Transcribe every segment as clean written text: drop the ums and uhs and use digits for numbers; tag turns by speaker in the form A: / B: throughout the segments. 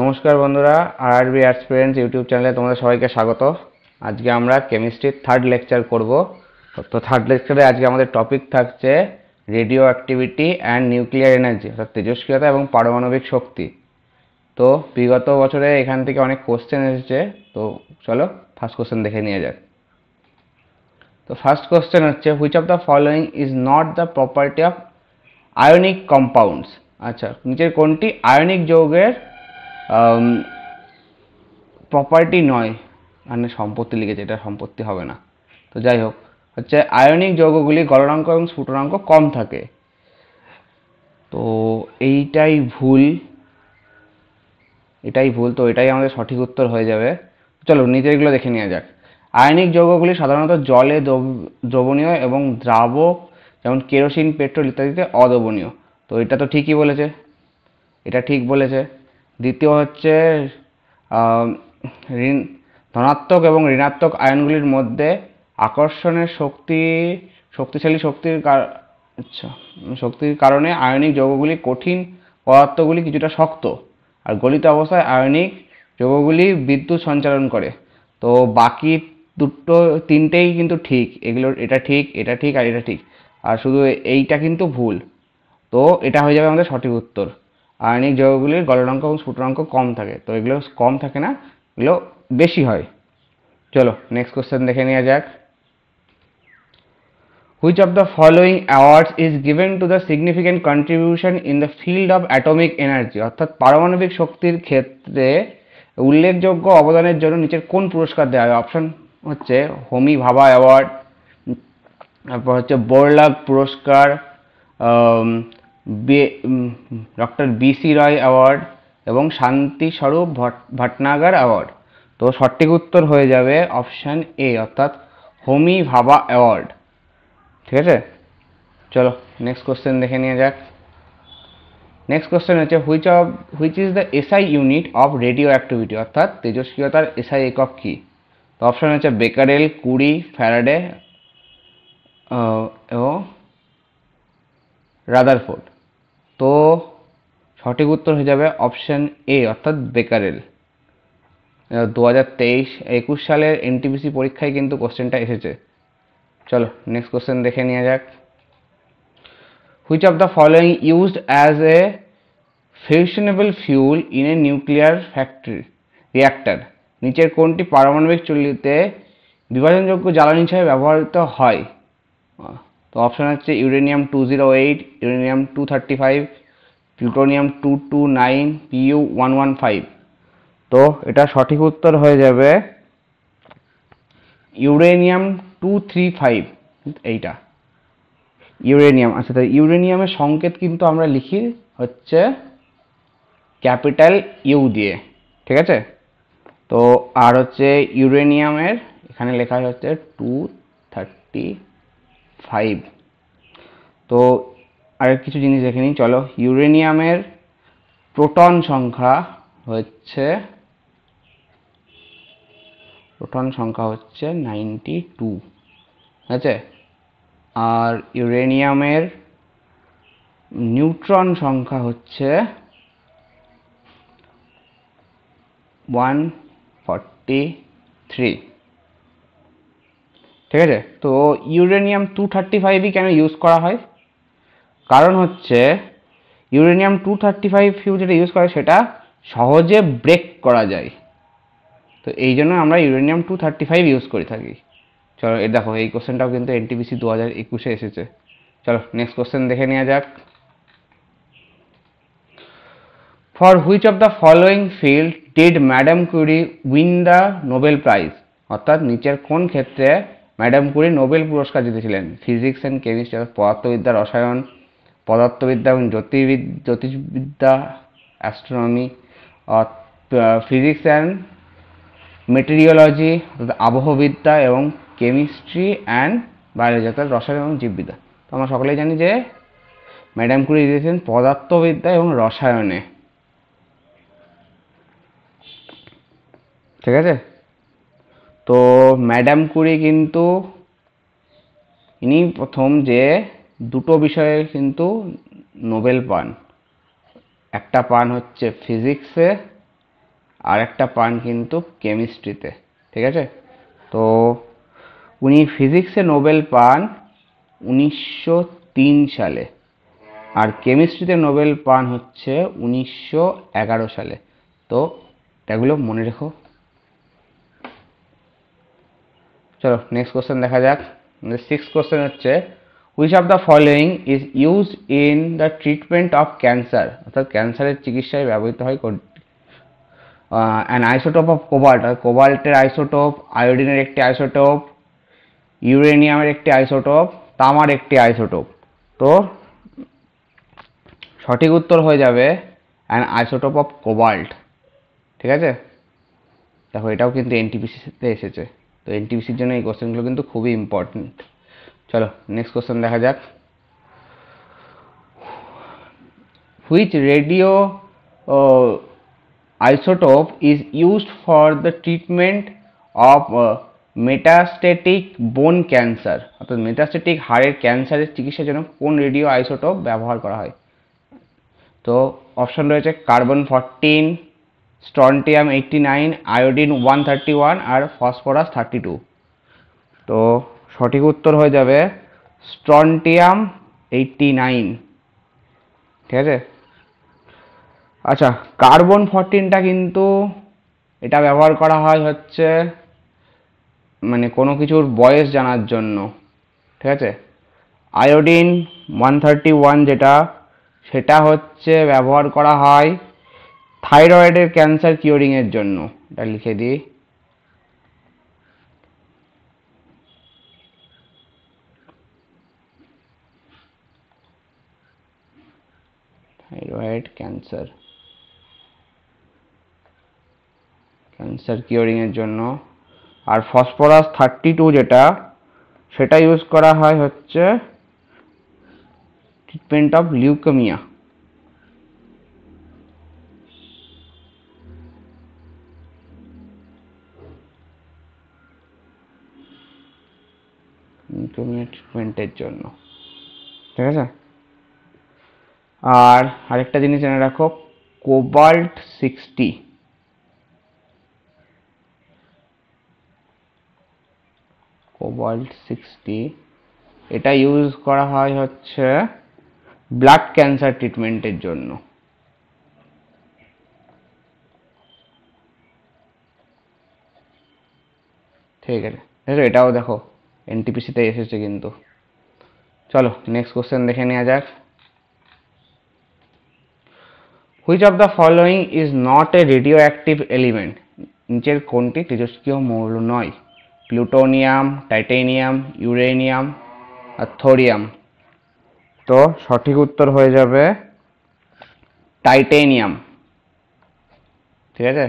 A: নমস্কার বন্ধুরা, RRB aspirants YouTube চ্যানেলে তোমাদের সবাইকে স্বাগত। আজকে আমরা কেমিস্ট্রির থার্ড লেকচার করব। তো থার্ড লেকচারে আজকে আমাদের টপিক থাকছে radio activity and nuclear energy, অর্থাৎ তেজস্ক্রিয়তা এবং পারমাণবিক শক্তি। তো বিগত বছরে এখান থেকে অনেক কোশ্চেন এসেছে, তো চলো ফার্স্ট কোশ্চেন দেখে নিয়ে যাক। তো ফার্স্ট কোশ্চেন হচ্ছে, which of the following is not the property of ionic compounds. আচ্ছা, নিচের কোনটি আয়নিক যৌগের প্রপার্টি নয়, মানে সম্পত্তি লিখেছে, এটা সম্পত্তি হবে না। তো যাই হোক, হচ্ছে আয়নিক যৌগগুলি গলনাঙ্ক এবং স্ফুটনাঙ্ক কম থাকে। তো এইটাই ভুল, তো এটাই আমাদের সঠিক উত্তর হয়ে যাবে। চলো নিচেরগুলো দেখে নেওয়া যাক। আয়নিক যৌগগুলি সাধারণত জলে দ্রবণীয় এবং দ্রাবক, যেমন কেরোসিন, পেট্রোল ইত্যাদিতে অদ্রবণীয়। তো এটা তো ঠিকই বলেছে, এটা ঠিক বলেছে। দ্বিতীয় হচ্ছে ধনাত্মক এবং ঋণাত্মক আয়নগুলির মধ্যে আকর্ষণের শক্তির কারণে আয়নিক যৌগগুলি কঠিন পদার্থগুলি কিছুটা শক্ত, আর গলিত অবস্থায় আয়নিক যৌগগুলি বিদ্যুৎ সঞ্চালন করে। তো বাকি তিনটেই কিন্তু ঠিক, এটা ঠিক, এটা ঠিক, আর এটা ঠিক, আর শুধু এইটা কিন্তু ভুল। তো এটা হয়ে যাবে আমাদের সঠিক উত্তর। আয়নিক যৌগগুলির গলনাঙ্ক এবং স্ফুটনাঙ্ক কম থাকে, তো এগুলো কম থাকে না, এগুলো বেশি হয়। চলো নেক্সট কোশ্চেন দেখে নেওয়া যাক। Which of the following awards is given to the significant contribution in the field of atomic energy, অর্থাৎ পারমাণবিক শক্তির ক্ষেত্রে উল্লেখযোগ্য অবদানের জন্য নিচের কোন পুরস্কার দেওয়া হয়? অপশন হচ্ছে হোমি ভাভা অ্যাওয়ার্ড, তারপর হচ্ছে বোরলাগ পুরস্কার, ডক্টর বিসি রয় অ্যাওয়ার্ড এবং শান্তি স্বরূপ ভটনাগর অ্যাওয়ার্ড। তো সঠিক উত্তর হয়ে যাবে অপশন এ, অর্থাৎ হোমি ভাভা অ্যাওয়ার্ড। ঠিক আছে, চলো নেক্সট কোশ্চেন দেখে নিয়ে যাক। নেক্সট কোশ্চেন হচ্ছে, which is the SI unit of radio activity, অর্থাৎ তেজস্ক্রিয়তার এসআই একক কি? তো অপশন হচ্ছে বেকারেল, কুরি, ফ্যারাডে এবং রাদারফোর্ড। তো সঠিক উত্তর হয়ে যাবে অপশন এ, অর্থাৎ বেকারেল। 2023-21 সালের এনটিপিসি পরীক্ষায় কিন্তু কোশ্চেনটা এসেছে। চলো নেক্সট কোশ্চেন দেখে নেওয়া যাক। Which of the following used as a fissionable fuel in a nuclear reactor, নিচের কোনটি পারমাণবিক চুল্লিতে বিভাজনযোগ্য জ্বালানি হিসেবে ব্যবহৃত হয়? তো অপশন হচ্ছে ইউরেনিয়াম 208, ইউরেনিয়াম 235, প্লুটোনিয়াম 229, PU 115। তো এটা সঠিক উত্তর হয়ে যাবে ইউরেনিয়াম 235, এইটা ইউরেনিয়াম। আচ্ছা, তো ইউরেনিয়ামের সংকেত কিন্তু আমরা লিখি হচ্ছে ক্যাপিটাল ইউ দিয়ে, ঠিক আছে? তো আর হচ্ছে ইউরেনিয়ামের এখানে লেখা হচ্ছে 235। তো আর কিছু জিনিস দেখে নিই, চলো। ইউরেনিয়ামের প্রোটন সংখ্যা হচ্ছে 92, ঠিক আছে? আর ইউরেনিয়ামের নিউট্রন সংখ্যা হচ্ছে 143, ঠিক আছে? তো ইউরেনিয়াম 235ই কেন ইউজ করা হয়? কারণ হচ্ছে ইউরেনিয়াম 235 যেটা ইউজ করা হয় সেটা সহজে ব্রেক করা যায়, তো এই জন্য আমরা ইউরেনিয়াম 235 ইউজ করে থাকি। চলো দেখো, এই কোশ্চেনটাও কিন্তু এনটিপিসি 2021-এ এসেছে। চলো নেক্সট কোশ্চেন দেখে নেওয়া যাক। For which of the following field did madam Curie win the Nobel prize, অর্থাৎ নিচের কোন ক্ষেত্রে ম্যাডাম কুরি নোবেল পুরস্কার জিতেছিলেন? ফিজিক্স অ্যান্ড কেমিস্ট্রি, পদার্থবিদ্যা, রসায়ন, পদার্থবিদ্যা এবং জ্যোতির্বিদ্যা, অ্যাস্ট্রোনমি, ফিজিক্স অ্যান্ড মেটেরিওলজি, আবহবিদ্যা, এবং কেমিস্ট্রি অ্যান্ড বায়োলজি, অর্থাৎ রসায়ন এবং জীববিদ্যা। তো আমরা সকলেই জানি যে ম্যাডাম কুরি দিয়েছেন পদার্থবিদ্যা এবং রসায়নে, ঠিক আছে? তো ম্যাডাম কুরি কিন্তু ইনি প্রথম যে দুটো বিষয়ে কিন্তু নোবেল পান। একটা পান হচ্ছে ফিজিক্সে, আর একটা পান কিন্তু কেমিস্ট্রিতে। ঠিক আছে, তো উনি ফিজিক্সে নোবেল পান 1903 সালে, আর কেমিস্ট্রিতে নোবেল পান হচ্ছে 1911 সালে। তো এগুলো মনে রেখো। চলো নেক্সট কোশ্চেন দেখা যাক। সিক্স কোশ্চেন হচ্ছে, which of the following is used in the treatment of cancer, অর্থাৎ ক্যান্সারের চিকিৎসায় ব্যবহৃত হয় অ্যান আইসোটোপ অফ কোবাল্ট, কোবাল্টের আইসোটোপ, আয়োডিনের একটি আইসোটোপ, ইউরেনিয়ামের একটি আইসোটোপ, তামার একটি আইসোটোপ। তো সঠিক উত্তর হয়ে যাবে অ্যান আইসোটোপ অফ কোবাল্ট। ঠিক আছে, দেখো এটাও কিন্তু এনটিপিসিতে এসেছে, তো এনটিপিসির জন্য এই কোশ্চেনগুলো কিন্তু খুবই ইম্পর্টেন্ট। চলো নেক্সট কোশ্চেন দেখা যাক। Which radio isotope is used for the treatment of metastatic বোন ক্যান্সার, অর্থাৎ মেটাস্টেটিক হাড়ের ক্যান্সারের চিকিৎসার জন্য কোন রেডিও আইসোটোপ ব্যবহার করা হয়? তো অপশন রয়েছে কার্বন 14, স্ট্রন্টিয়াম 89, আয়োডিন 131 আর ফসফরাস 32। তো সঠিক উত্তর হয়ে যাবে স্ট্রন্টিয়াম 89। ঠিক আছে, আচ্ছা কার্বন 14টা কিন্তু এটা ব্যবহার করা হয় হচ্ছে মানে কোনো কিছুর বয়স জানার জন্য। ঠিক আছে, আয়োডিন 131 যেটা, সেটা হচ্ছে ব্যবহার করা হয় থাইরয়েডের ক্যান্সার কিউরিং এর জন্য। এটা লিখে দিই, থাইরয়েড ক্যান্সার কিউরিং এর জন্য। আর ফসফরাস 32 যেটা, সেটা ইউজ করা হয় হচ্ছে ট্রিটমেন্ট অফ লিউকেমিয়া। লিউকেমিয়া ট্রিটমেন্টের জন্য। ঠিক আছে, আর আরেকটা জিনিস জেনে রাখো, কোবাল্ট 60, কোবাল্ট 60 এটা ইউজ করা হয় হচ্ছে ব্লাড ক্যান্সার ট্রিটমেন্টের জন্য। ঠিক আছে, এটাও দেখো এনটিপিসিতে এসেছে কিন্তু। চলো নেক্সট কোশ্চেন দেখে নেওয়া যাক। Which of the following is not a radio active element, নিচের কোনটি তেজস্ক্রিয় মৌল নয়? প্লুটোনিয়াম, টাইটেনিয়াম, ইউরেনিয়াম আর থোরিয়াম। তো সঠিক উত্তর হয়ে যাবে টাইটেনিয়াম। ঠিক আছে,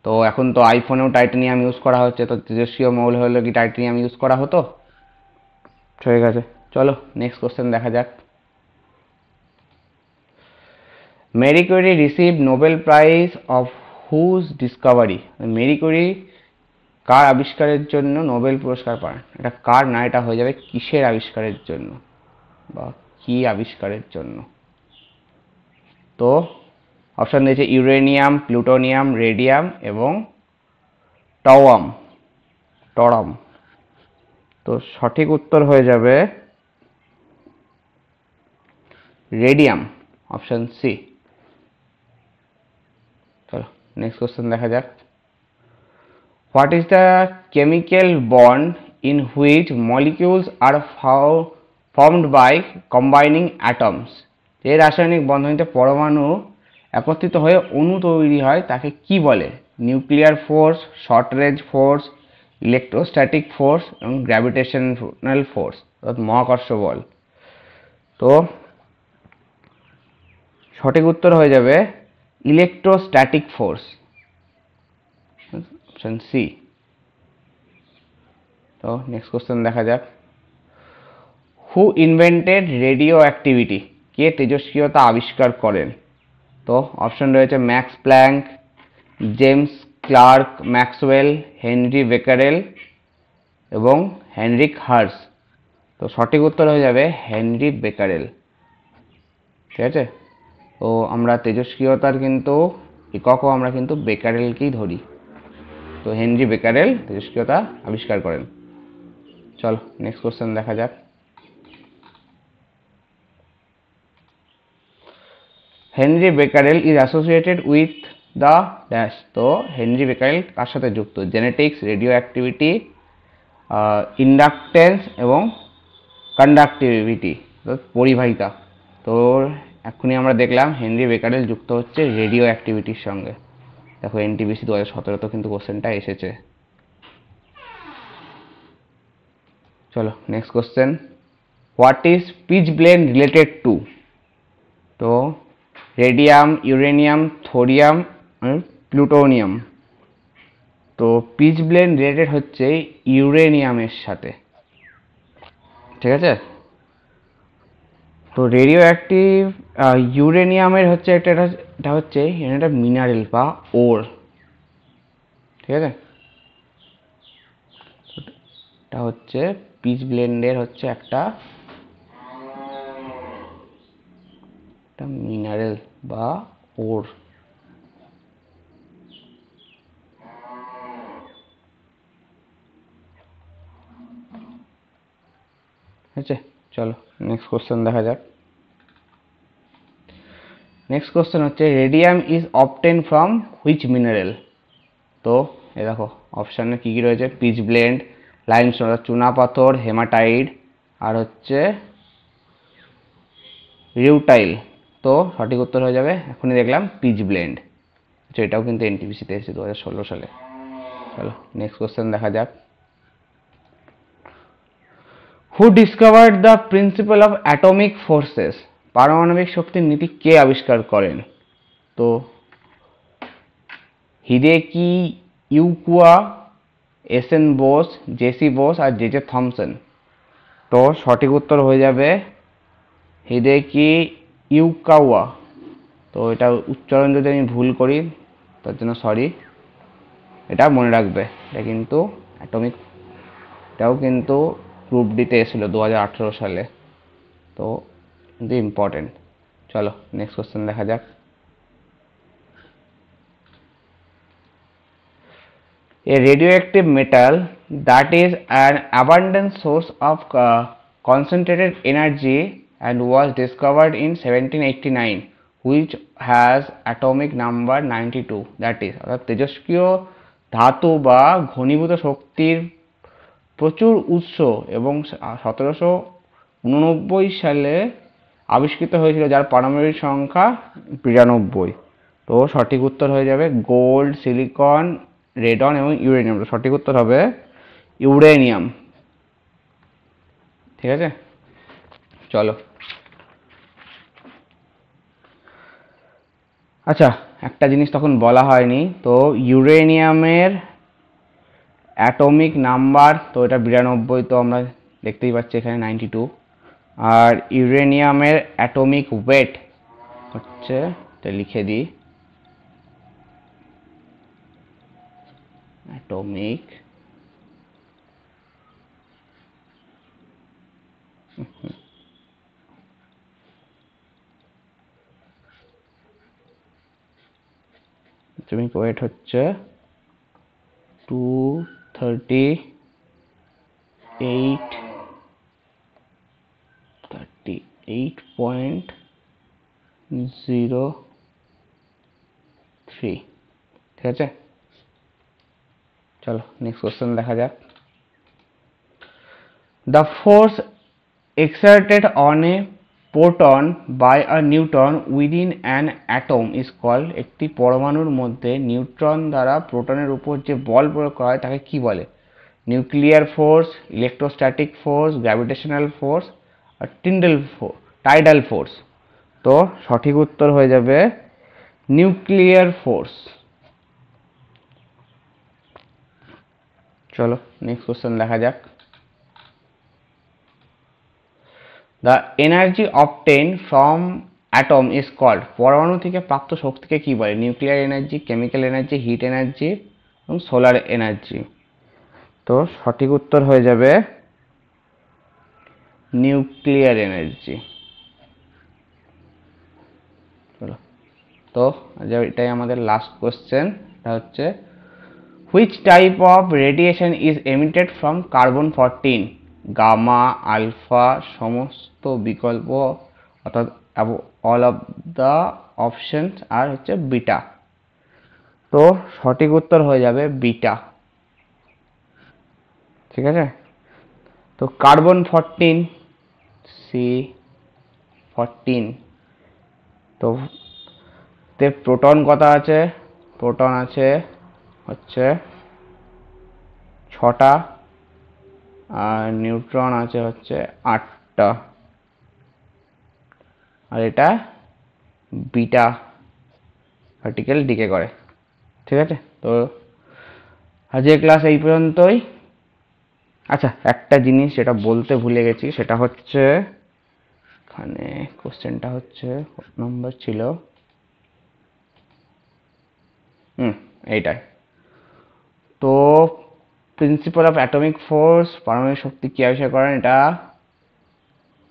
A: তো এখন তো আইফোনেও টাইটেনিয়াম ইউজ করা হচ্ছে, তো তেজস্ক্রিয় মৌল হলে কি টাইটেনিয়াম ইউজ করা হতো? ঠিক আছে, চলো নেক্সট কোশ্চেন দেখা যাক। Marie Curie received Nobel prize of whose discovery, Marie Curie কার আবিষ্কারের জন্য নোবেল পুরস্কার পান? এটা কার না, এটা হয়ে যাবে কিসের আবিষ্কারের জন্য বা কি আবিষ্কারের জন্য। তো অপশন দিয়েছে ইউরেনিয়াম, প্লুটোনিয়াম, রেডিয়াম এবং টরাম। তো সঠিক উত্তর হয়ে যাবে রেডিয়াম, অপশন সি। চলো নেক্সট কোশ্চেন দেখা যাক। What is the chemical bond in which molecules are formed by combining atoms, যে রাসায়নিক বন্ধনীতে পরমাণু একত্রিত হয়ে অণু তৈরি হয় তাকে কি বলে? Nuclear force, short range force, electrostatic force এবং গ্র্যাভিটেশনাল ফোর্স, অর্থাৎ মহাকর্ষ বল। তো সঠিক উত্তর হয়ে যাবে ইলেকট্রোস্ট্যাটিক ফোর্স, অপশন সি। তো নেক্সট কোশ্চেন দেখা যাক। হু ইনভেন্টেড রেডিও অ্যাক্টিভিটি, কে তেজস্ক্রিয়তা আবিষ্কার করেন? তো অপশন রয়েছে Max Planck, James Clerk Maxwell, Henry Becquerel এবং হেনরিক হার্স। তো সঠিক উত্তর হয়ে যাবে হেনরি বেকারেল। ঠিক আছে, তো আমরা তেজস্ক্রিয়তার কিন্তু এককও আমরা কিন্তু বেকারেলকেই ধরি। তো হেনরি বেকারেল তেজস্ক্রিয়তা আবিষ্কার করেন। চলো নেক্সট কোশ্চেন দেখা যাক। Henry Becquerel is associated with the dash. তো হেনরি বেকারেল কার সাথে যুক্ত? জেনেটিক্স, রেডিও অ্যাক্টিভিটি, ইন্ডাকটেন্স এবং কন্ডাক্টিভিটি, পরিবাহিতা। তো এক্ষুনি আমরা দেখলাম হেনরি বেকারেল যুক্ত হচ্ছে রেডিও অ্যাক্টিভিটির সঙ্গে। দেখো এনটিপিসি 2017 কিন্তু কোশ্চেনটা এসেছে। চলো next question. What is pitchblende related to? তো রেডিয়াম, ইউরেনিয়াম, থোরিয়াম, প্লুটোনিয়াম। তো পিচ ব্লেন্ড রিলেটেড হচ্ছে ইউরেনিয়ামের সাথে, ঠিক আছে। তো রেডিও অ্যাক্টিভ ইউরেনিয়ামের হচ্ছে এটা হচ্ছে একটা মিনারেল বা ওর, ঠিক আছে। এটা হচ্ছে পিচ ব্লেন্ডের হচ্ছে একটা মিনারেল বা ওর। ঠিক আছে, চলো নেক্সট কোশ্চেন দেখা যাক। নেক্সট কোশ্চেন হচ্ছে radium is obtain from which mineral? তো এ দেখো অপশানে কী কী রয়েছে? পিচ ব্লেন্ড, লাইমস্টোন চুনা পাথর, হেমাটাইট, আর হচ্ছে রিউটাইল। তো সঠিক উত্তর হয়ে যাবে, এখনই দেখলাম, পিচ ব্লেন্ড। আচ্ছা, এটাও কিন্তু এনটিপিসিতে এসেছে 2016 সালে। চলো নেক্সট কোশ্চেন দেখা যাক। Who discovered the principle of atomic forces? পারমাণবিক শক্তির নীতি কে আবিষ্কার করেন? তো Hideki Yukawa, S N Bose, J C Bose আর জে থমসন। তো সঠিক উত্তর হয়ে যাবে হিদেকি ইউকাওয়া। তো এটা উচ্চারণ যদি আমি ভুল করি তার জন্য সরি। এটা মনে রাখবে, এটা কিন্তু অ্যাটমিক, এটাও কিন্তু গ্রুপ ডিতে এসেছিল 2018 সালে। তো কিন্তু ইম্পর্টেন্ট। চলো নেক্সট কোশ্চেন দেখা যাক। A radioactive metal that is an abundant source of concentrated energy and was discovered in 1789, which has atomic number 92, that is অর্থাৎ তেজস্ক্রিয় ধাতু বা ঘনীভূত শক্তির প্রচুর উৎস এবং 1789 সালে আবিষ্কৃত হয়েছিল, যার পারমাণবিক সংখ্যা 92। তো সঠিক উত্তর হয়ে যাবে গোল্ড, সিলিকন, রেডন এবং ইউরেনিয়াম। সঠিক উত্তর হবে ইউরেনিয়াম, ঠিক আছে। চলো আচ্ছা, একটা জিনিস তখন বলা হয়নি, তো ইউরেনিয়ামের অ্যাটমিক নাম্বার তো এটা 92, তো আমরা দেখতেই পাচ্ছি এখানে 92। আর ইউরেনিয়ামের অ্যাটমিক ওয়েট হচ্ছে, এটা লিখে দিই, অ্যাটমিক অ্যাটমিক ওয়েট হচ্ছে 238.03, ঠিক আছে। চলো নেক্সট কোশ্চেন দেখা যাক। The force exerted on a proton by a neutron within an atom is called, একটি পরমাণুর মধ্যে নিউট্রন দ্বারা প্রোটনের উপর যে বল প্রয়োগ করা হয় তাকে কি বলে? Nuclear force, electrostatic force, gravitational force আর টাইডাল ফোর্স। তো সঠিক উত্তর হয়ে যাবে নিউক্লিয়ার ফোর্স। চলো নেক্সট কোশ্চেন দেখা যাক। The energy obtain from atom is called, পরমাণু থেকে প্রাপ্ত শক্তিকে কি বলে? Nuclear energy, chemical energy, heat energy এবং সোলার এনার্জি। তো সঠিক উত্তর হয়ে যাবে নিউক্লিয়ার এনার্জি। চলো, তো তো এটাই আমাদের লাস্ট কোশ্চেন। এটা হচ্ছে which type of radiation is emitted from carbon 14? Gamma, alpha, সমস্ত বিকল্প, অর্থাৎ অল অফ দ্য অপশনস, আর হচ্ছে বিটা। তো সঠিক উত্তর হয়ে যাবে বিটা। ঠিক আছে, তো কার্বন 14, C14, তো তে প্রোটন কত আছে? প্রোটন আছে হচ্ছে 6টা, আর নিউট্রন আছে হচ্ছে 8টা, আর এটা বিটা পার্টিকেল ডিকে করে। ঠিক আছে, তো আজকের ক্লাস এই পর্যন্তই। আচ্ছা, একটা জিনিস যেটা বলতে ভুলে গেছি, সেটা হচ্ছে এখানে কোশ্চেনটা হচ্ছে কত নম্বর ছিল, এইটাই। তো প্রিন্সিপাল অফ অ্যাটমিক ফোর্স, পারমাণবিক শক্তি কি আবিষ্কার করেন? এটা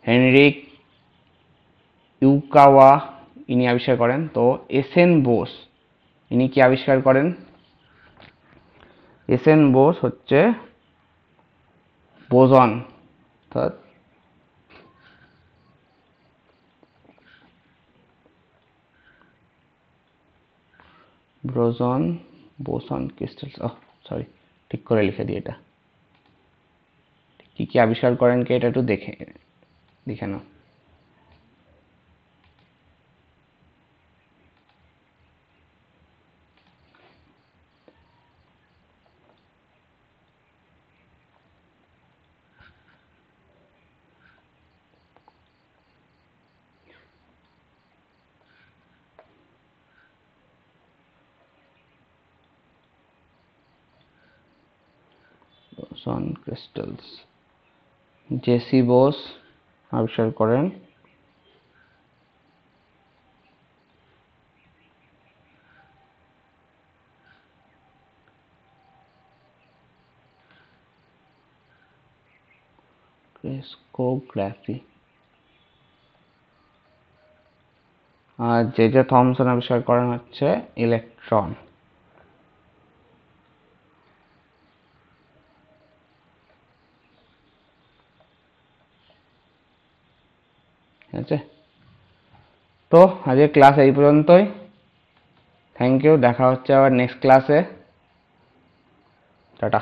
A: হেনরিক ইউকাওয়া ইনি আবিষ্কার করেন। তো এসএন বোস ইনি কি আবিষ্কার করেন? এসএন বোস হচ্ছে বোসন, অর্থাৎ বোসন ক্রিস্টালস, সরি, ঠিক করে লিখে দিই। এটা কি কি আবিষ্কার করেন কে, এটা একটু দেখে নাও। বোসন ক্রিস্টালস, জেসি বোস আবিষ্কার করেন। ক্রিস্কোগ্রাফি। আর জে থমসন আবিষ্কার করেন হচ্ছে ইলেকট্রন। ঠিক আছে, তো আজকে ক্লাস এই পর্যন্তই। থ্যাংক ইউ, দেখা হচ্ছে আবার নেক্সট ক্লাসে। টাটা।